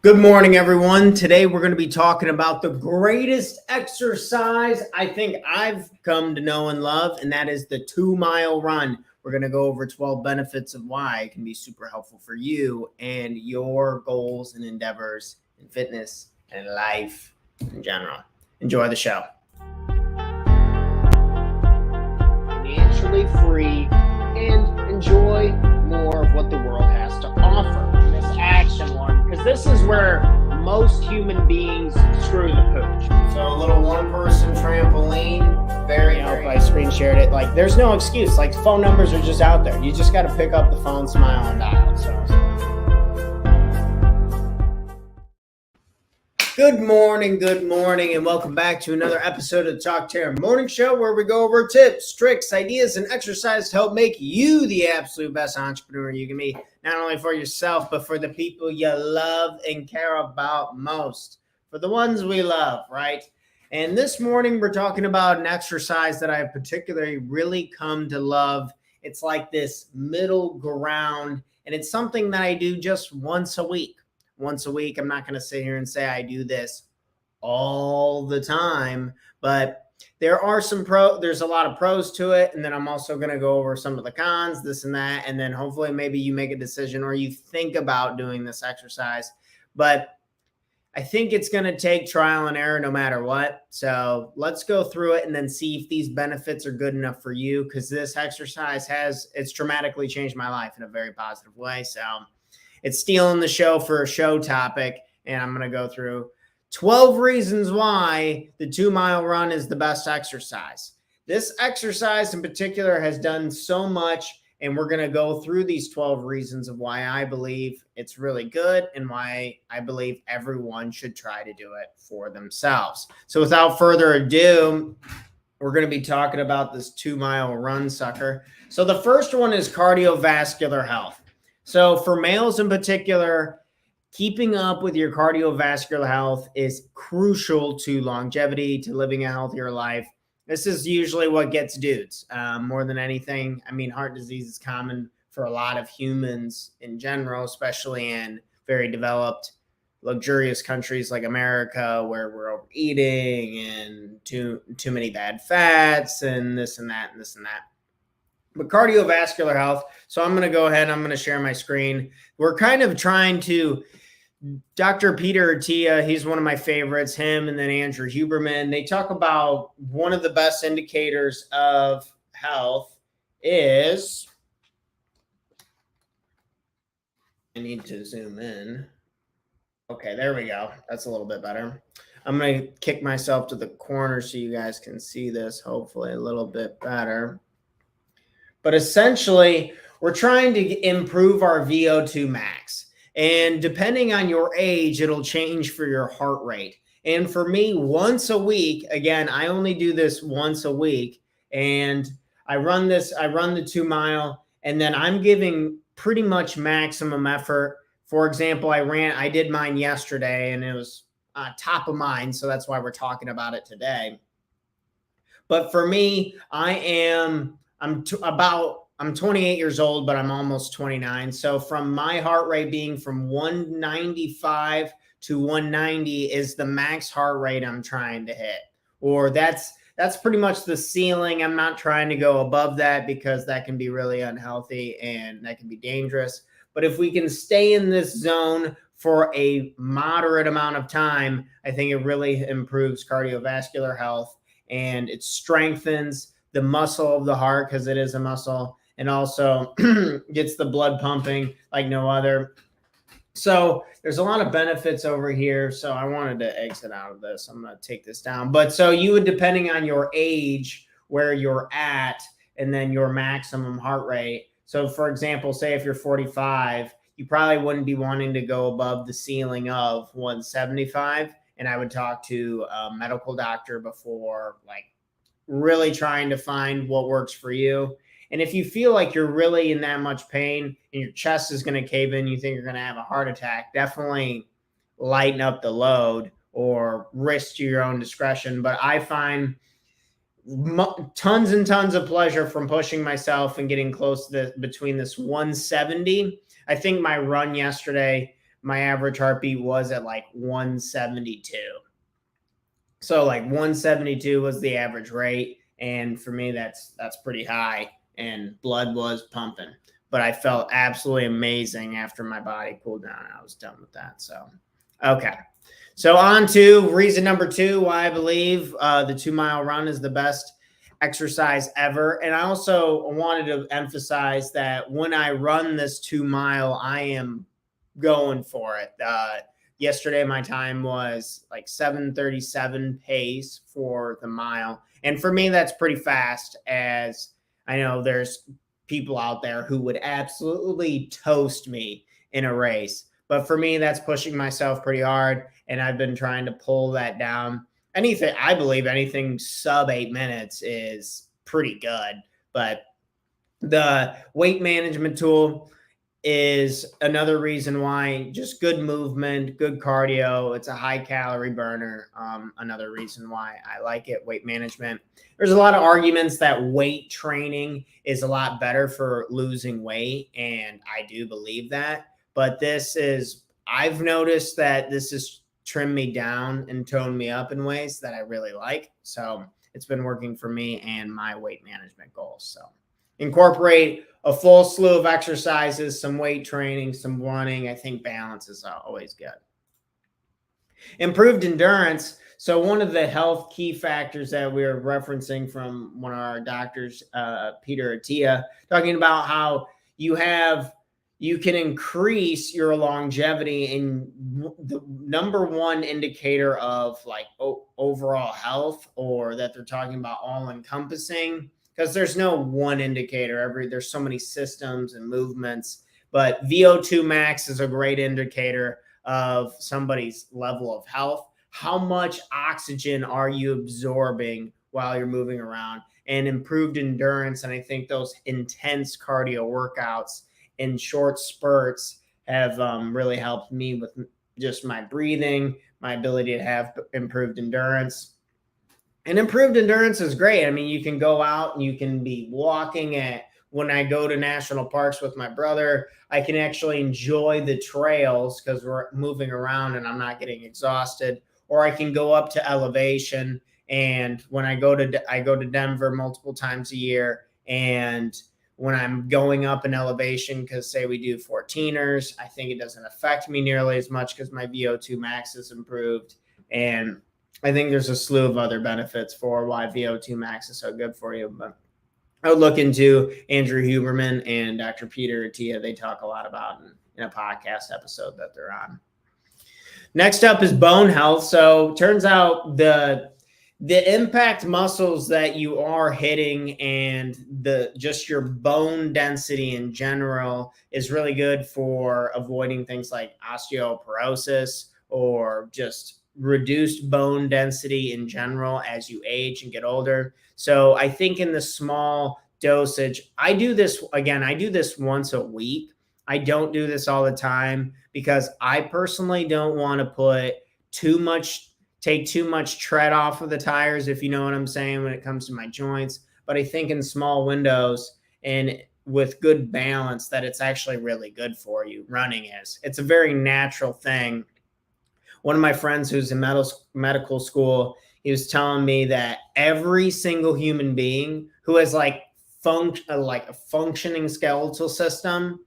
Good morning, everyone. Today we're going to be talking about the greatest exercise I think I've come to know and love, and that is the 2-mile run. We're going to go over 12 benefits of why it can be super helpful for you and your goals and endeavors in fitness and life in general. Enjoy the show. Financially free and enjoy more of what the world has to offer. This action one, because this is where most human beings screw the pooch. So a little one-person trampoline, very. I screen shared it. Like, there's no excuse. Like, phone numbers are just out there. You just got to pick up the phone, smile, and dial. So. Good morning, and welcome back to another episode of the Talk Terror Morning Show, where we go over tips, tricks, ideas, and exercise to help make you the absolute best entrepreneur you can be, not only for yourself, but for the people you love and care about most, for the ones we love, right? And this morning, we're talking about an exercise that I have particularly really come to love. It's like this middle ground, and it's something that I do just once a week. I'm not going to sit here and say I do this all the time, but there's a lot of pros to it. And then I'm also going to go over some of the cons, this and that. And then hopefully maybe you make a decision or you think about doing this exercise, but I think it's going to take trial and error no matter what. So let's go through it and then see if these benefits are good enough for you. Cause this exercise it's dramatically changed my life in a very positive way. So it's stealing the show for a show topic, and I'm going to go through 12 reasons why the 2-mile run is the best exercise. This exercise in particular has done so much, and we're going to go through these 12 reasons of why I believe it's really good and why I believe everyone should try to do it for themselves. So without further ado, we're going to be talking about this 2-mile run sucker. So the first one is cardiovascular health. So for males in particular, keeping up with your cardiovascular health is crucial to longevity, to living a healthier life. This is usually what gets dudes more than anything. I mean, heart disease is common for a lot of humans in general, especially in very developed, luxurious countries like America, where we're overeating and too many bad fats and this and that and this and that. But cardiovascular health, so I'm going to go ahead, I'm going to share my screen. We're kind of trying to, Dr. Peter Attia, he's one of my favorites, him and then Andrew Huberman. They talk about one of the best indicators of health is, I need to zoom in. Okay, there we go. That's a little bit better. I'm going to kick myself to the corner so you guys can see this, hopefully a little bit better. But essentially, we're trying to improve our VO2 max. And depending on your age, it'll change for your heart rate. And for me, once a week, again, I only do this once a week. And I run the 2-mile, and then I'm giving pretty much maximum effort. For example, I did mine yesterday, and it was top of mind. So that's why we're talking about it today. But for me, I'm 28 years old, but I'm almost 29. So from my heart rate being from 195 to 190 is the max heart rate I'm trying to hit. Or that's pretty much the ceiling. I'm not trying to go above that because that can be really unhealthy and that can be dangerous. But if we can stay in this zone for a moderate amount of time, I think it really improves cardiovascular health, and it strengthens the muscle of the heart because it is a muscle, and also gets the blood pumping like no other. So there's a lot of benefits over here. So I wanted to exit out of this. I'm going to take this down. But so you would, depending on your age, where you're at, and then your maximum heart rate. So for example, say if you're 45, you probably wouldn't be wanting to go above the ceiling of 175. And I would talk to a medical doctor before, like, really trying to find what works for you. And if you feel like you're really in that much pain and your chest is going to cave in, you think you're going to have a heart attack, definitely lighten up the load or risk to your own discretion. But I find tons and tons of pleasure from pushing myself and getting close to between this 170. I think my run yesterday, my average heartbeat was at like 172. So like 172 was the average rate. And for me, that's pretty high, and blood was pumping. But I felt absolutely amazing after my body cooled down. I was done with that. So, okay. So on to reason number 2, why I believe the 2-mile run is the best exercise ever. And I also wanted to emphasize that when I run this 2-mile, I am going for it. Yesterday, my time was like 7:37 pace for the mile. And for me, that's pretty fast, as I know there's people out there who would absolutely toast me in a race. But for me, that's pushing myself pretty hard. And I've been trying to pull that down. I believe anything sub 8 minutes is pretty good. But the weight management tool is another reason why. Just good movement, good cardio. It's a high calorie burner. Another reason why I like it. Weight management. There's a lot of arguments that weight training is a lot better for losing weight, and I do believe that. But I've noticed that this has trimmed me down and toned me up in ways that I really like. So it's been working for me and my weight management goals. So incorporate a full slew of exercises, some weight training, some running. I think balance is always good. Improved endurance. So one of the health key factors that we are referencing from one of our doctors, Peter Attia, talking about how you can increase your longevity, and the number one indicator of like overall health, or that they're talking about all encompassing, because there's no one indicator. There's so many systems and movements, but VO2 max is a great indicator of somebody's level of health. How much oxygen are you absorbing while you're moving around? And improved endurance. And I think those intense cardio workouts in short spurts have really helped me with just my breathing, my ability to have improved endurance. And improved endurance is great. I mean, you can go out and you can be walking when I go to national parks with my brother, I can actually enjoy the trails because we're moving around and I'm not getting exhausted. Or I can go up to elevation. And when I go to Denver multiple times a year, and when I'm going up in elevation, because say we do 14ers, I think it doesn't affect me nearly as much because my VO2 max is improved. And I think there's a slew of other benefits for why VO2 max is so good for you. But I would look into Andrew Huberman and Dr. Peter Attia. They talk a lot about in a podcast episode that they're on. Next up is bone health. So turns out the impact muscles that you are hitting and just your bone density in general is really good for avoiding things like osteoporosis or just reduced bone density in general as you age and get older. So I think in the small dosage, I do this once a week. I don't do this all the time because I personally don't want to take too much tread off of the tires, if you know what I'm saying, when it comes to my joints. But I think in small windows and with good balance that it's actually really good for you. Running is. It's a very natural thing. One of my friends who's in medical school, he was telling me that every single human being who has like a functioning skeletal system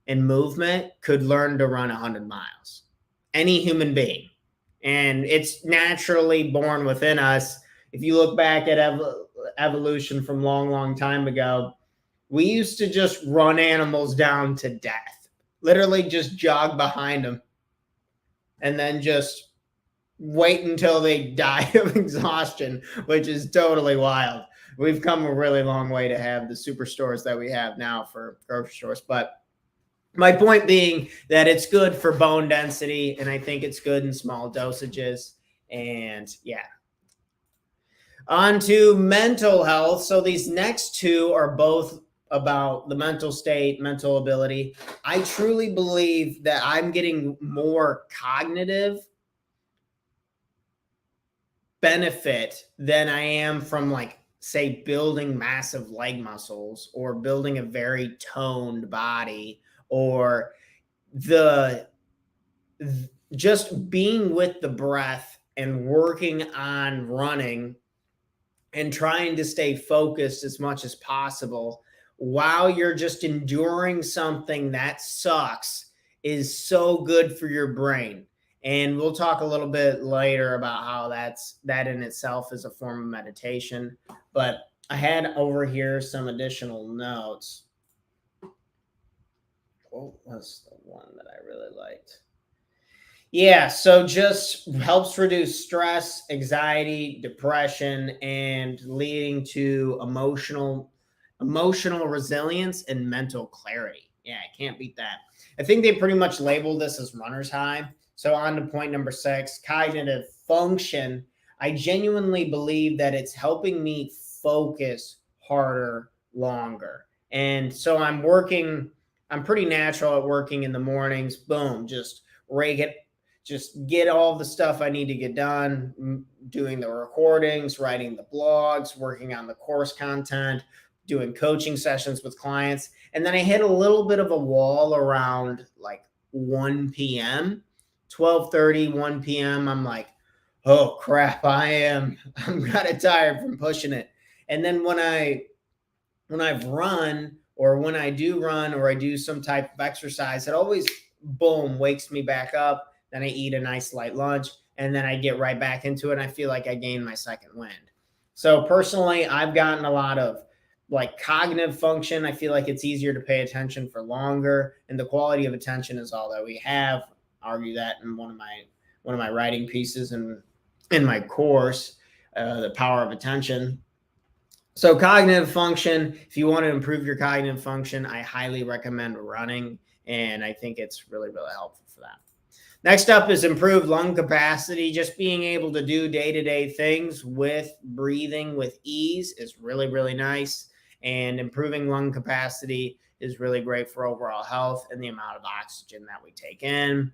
and movement could learn to run 100 miles. Any human being. And it's naturally born within us. If you look back at evolution from long, long time ago, we used to just run animals down to death. Literally just jog behind them and then just wait until they die of exhaustion, which is totally wild. We've come a really long way to have the superstores that we have now for grocery stores. But my point being that it's good for bone density, and I think it's good in small dosages. And yeah. On to mental health. So these next two are both about the mental state, mental ability. I truly believe that I'm getting more cognitive benefit than I am from, like, say, building massive leg muscles or building a very toned body, or the just being with the breath and working on running and trying to stay focused as much as possible while you're just enduring something that sucks is so good for your brain. And we'll talk a little bit later about how that in itself is a form of meditation. But I had over here some additional notes. What was the one that I really liked? Yeah, so just helps reduce stress, anxiety, depression, and leading to emotional resilience and mental clarity. Yeah, I can't beat that. I think they pretty much labeled this as runner's high. So on to point number 6, cognitive function. I genuinely believe that it's helping me focus harder, longer. And so I'm pretty natural at working in the mornings. Boom, just rake it, just get all the stuff I need to get done, doing the recordings, writing the blogs, working on the course content, doing coaching sessions with clients. And then I hit a little bit of a wall around like 1 p.m., 12:30, 1 p.m. I'm like, oh crap, I'm kind of tired from pushing it. And then when I've run, or when I do run, or I do some type of exercise, it always boom wakes me back up. Then I eat a nice light lunch, and then I get right back into it. And I feel like I gained my second wind. So personally, I've gotten a lot of like cognitive function. I feel like it's easier to pay attention for longer, and the quality of attention is all that we have. I argue that in one of my writing pieces and in my course, The Power of Attention. So cognitive function, if you want to improve your cognitive function, I highly recommend running, and I think it's really, really helpful for that. Next up is improved lung capacity. Just being able to do day-to-day things with breathing with ease is really, really nice. And improving lung capacity is really great for overall health and the amount of oxygen that we take in.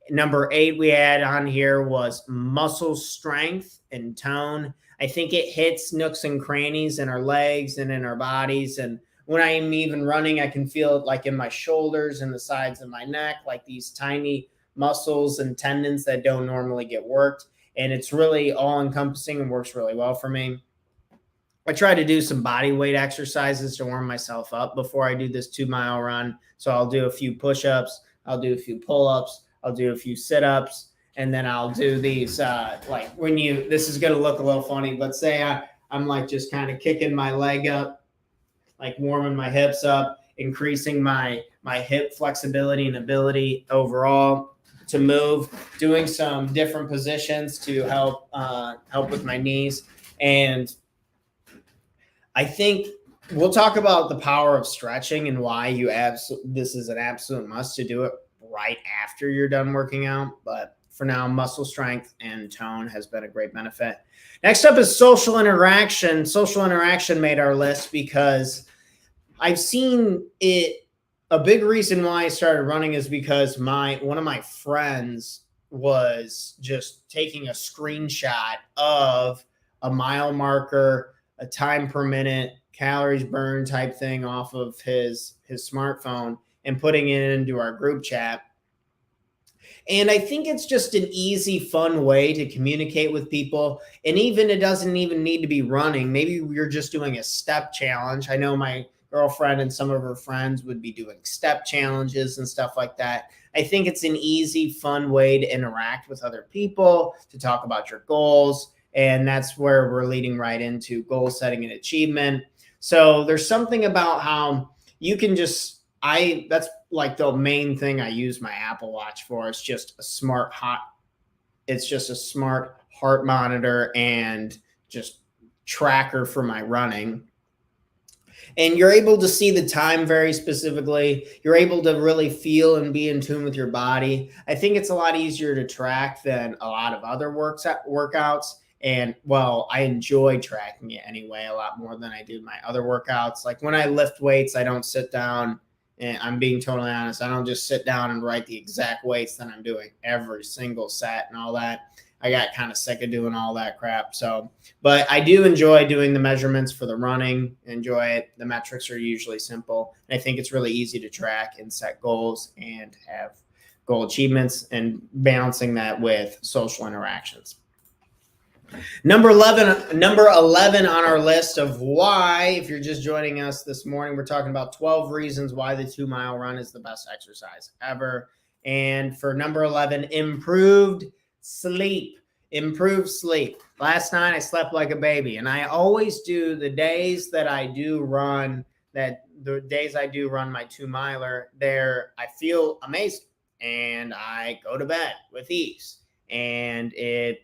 Number 8 we had on here was muscle strength and tone. I think it hits nooks and crannies in our legs and in our bodies. And when I am even running, I can feel it like in my shoulders and the sides of my neck, like these tiny muscles and tendons that don't normally get worked. And it's really all encompassing and works really well for me. I try to do some body weight exercises to warm myself up before I do this 2-mile run. So I'll do a few push-ups, I'll do a few pull-ups, I'll do a few sit-ups, and then I'll do these like this is going to look a little funny, but say I'm like just kind of kicking my leg up, like warming my hips up, increasing my hip flexibility and ability overall to move, doing some different positions to help with my knees. And I think we'll talk about the power of stretching and why this is an absolute must to do it right after you're done working out. But for now, muscle strength and tone has been a great benefit. Next up is social interaction. Social interaction made our list because I've seen it. A big reason why I started running is because one of my friends was just taking a screenshot of a mile marker, a time per minute, calories burned type thing off of his smartphone and putting it into our group chat. And I think it's just an easy, fun way to communicate with people. And even it doesn't even need to be running. Maybe you're just doing a step challenge. I know my girlfriend and some of her friends would be doing step challenges and stuff like that. I think it's an easy, fun way to interact with other people, to talk about your goals. And that's where we're leading right into goal setting and achievement. So there's something about how you can that's like the main thing I use my Apple Watch for. It's just a smart heart monitor and just tracker for my running. And you're able to see the time very specifically. You're able to really feel and be in tune with your body. I think it's a lot easier to track than a lot of other workouts. And well, I enjoy tracking it anyway, a lot more than I do my other workouts. Like when I lift weights, I don't sit down, and I'm being totally honest, I don't just sit down and write the exact weights that I'm doing every single set and all that. I got kind of sick of doing all that crap. So, but I do enjoy doing the measurements for the running, enjoy it. The metrics are usually simple. And I think it's really easy to track and set goals and have goal achievements and balancing that with social interactions. Number 11 on our list of why, if you're just joining us this morning, we're talking about 12 reasons why the 2-mile run is the best exercise ever. And for number 11, improved sleep. Improved sleep. Last night I slept like a baby, and I always do the days that I do run, the days I do run my 2-miler there, I feel amazing and I go to bed with ease, and it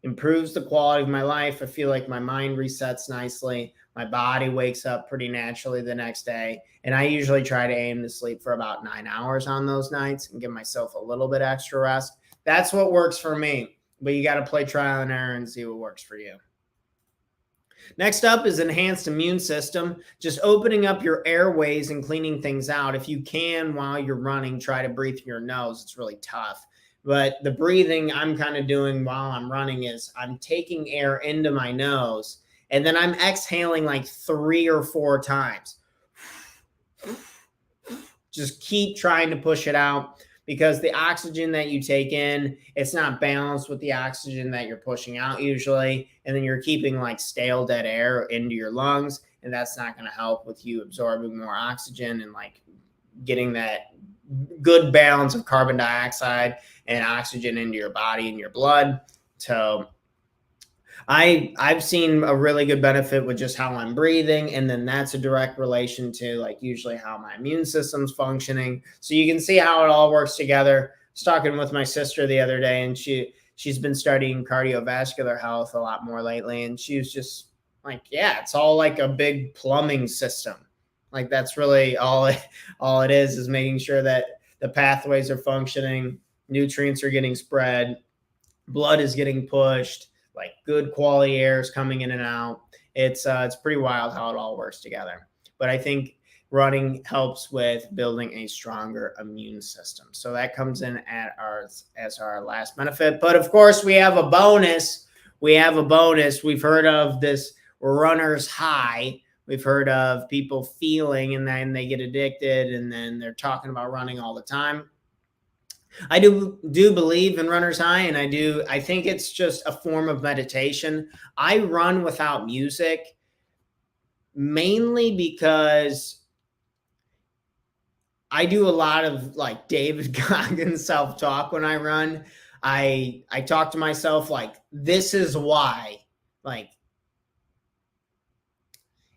improves the quality of my life. I feel like my mind resets nicely. My body wakes up pretty naturally the next day. And I usually try to aim to sleep for about 9 hours on those nights and give myself a little bit extra rest. That's what works for me. But you got to play trial and error and see what works for you. Next up is enhanced immune system. Just opening up your airways and cleaning things out. If you can, while you're running, try to breathe through your nose. It's really tough. But the breathing I'm kind of doing while I'm running is I'm taking air into my nose, and then I'm exhaling like 3 or 4 times. Just keep trying to push it out, because the oxygen that you take in, it's not balanced with the oxygen that you're pushing out usually. And then you're keeping like stale dead air into your lungs, and that's not going to help with you absorbing more oxygen and like getting that good balance of carbon dioxide and oxygen into your body and your blood. So I've seen a really good benefit with just how I'm breathing, and then that's a direct relation to like usually how my immune system's functioning. So you can see how it all works together. I was talking with my sister the other day, and she's been studying cardiovascular health a lot more lately, and she was just like, yeah, it's all like a big plumbing system. Like that's really all it is making sure that the pathways are functioning, nutrients are getting spread, blood is getting pushed, like good quality air is coming in and out. It's pretty wild how it all works together. But I think running helps with building a stronger immune system. So that comes in as our last benefit. But of course, we have a bonus. We've heard of this runner's high. We've heard of people feeling, and then they get addicted, and then they're talking about running all the time. I do believe in runner's high, and I think it's just a form of meditation. I run without music mainly because I do a lot of like David Goggins self-talk when I run. I talk to myself like, this is why, like,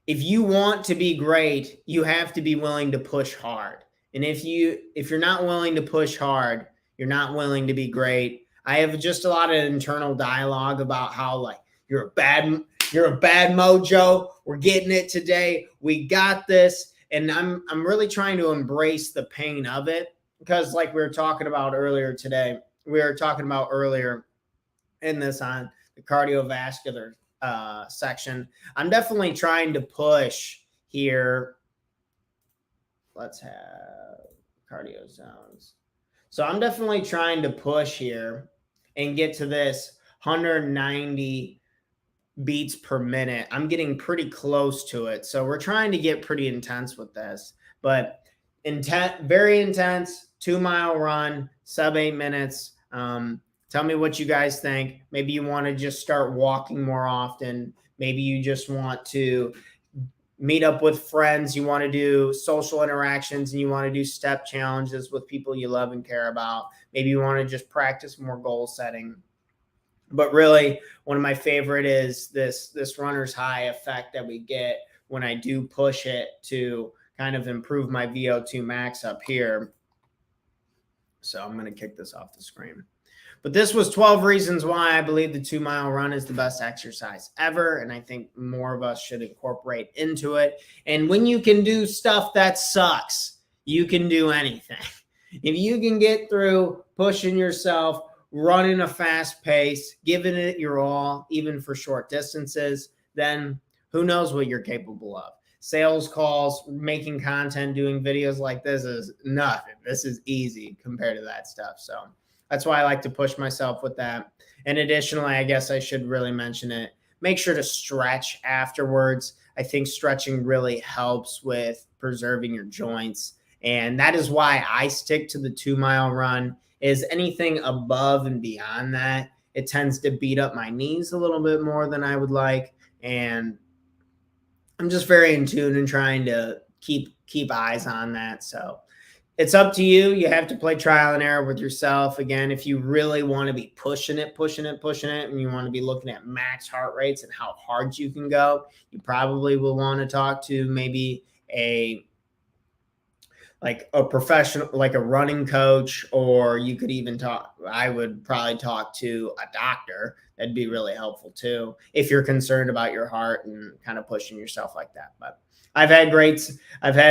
if you want to be great, you have to be willing to push hard. And if you're not willing to push hard, you're not willing to be great. I have just a lot of internal dialogue about how like you're a bad mojo. We're getting it today. We got this. And I'm really trying to embrace the pain of it, because like we were talking about earlier in this on the cardiovascular section. I'm definitely trying to push here. Let's have cardio zones. So I'm definitely trying to push here and get to this 190 beats per minute. I'm getting pretty close to it. So we're trying to get pretty intense with this, but very intense 2-mile run, sub 8 minutes. Tell me what you guys think. Maybe you want to just start walking more often. Maybe you just want to meet up with friends. You want to do social interactions, and you want to do step challenges with people you love and care about. Maybe you want to just practice more goal setting. But really, one of my favorite is this runner's high effect that we get when I do push it to kind of improve my VO2 max up here. So I'm going to kick this off the screen. But this was 12 reasons why I believe the 2-mile run is the best exercise ever. And I think more of us should incorporate into it. And when you can do stuff that sucks, you can do anything. If you can get through pushing yourself, running a fast pace, giving it your all, even for short distances, then who knows what you're capable of. Sales calls, making content, doing videos like this is nothing. This is easy compared to that stuff. So that's why I like to push myself with that. And additionally, I guess I should really mention it. Make sure to stretch afterwards. I think stretching really helps with preserving your joints And that is why I stick to the 2-mile run. Is anything above and beyond that, it tends to beat up my knees a little bit more than I would like. And I'm just very in tune and trying to keep eyes on that. So it's up to you. You have to play trial and error with yourself. Again, if you really want to be pushing it, and you want to be looking at max heart rates and how hard you can go, you probably will want to talk to maybe a professional, like a running coach, or you could even I would probably talk to a doctor. That'd be really helpful too, if you're concerned about your heart and kind of pushing yourself like that. But I've had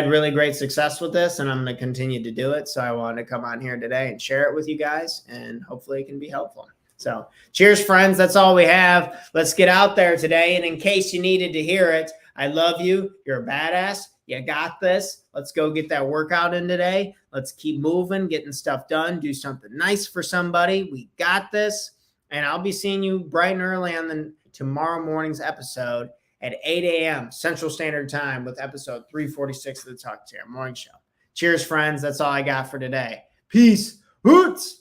really great success with this, and I'm going to continue to do it. So I wanted to come on here today and share it with you guys, and hopefully it can be helpful. So cheers, friends. That's all we have. Let's get out there today. And in case you needed to hear it, I love you. You're a badass. You got this. Let's go get that workout in today. Let's keep moving, getting stuff done. Do something nice for somebody. We got this. And I'll be seeing you bright and early on tomorrow morning's episode at 8 a.m. Central Standard Time with episode 346 of the Talk Terror Morning Show. Cheers, friends. That's all I got for today. Peace. Hoots.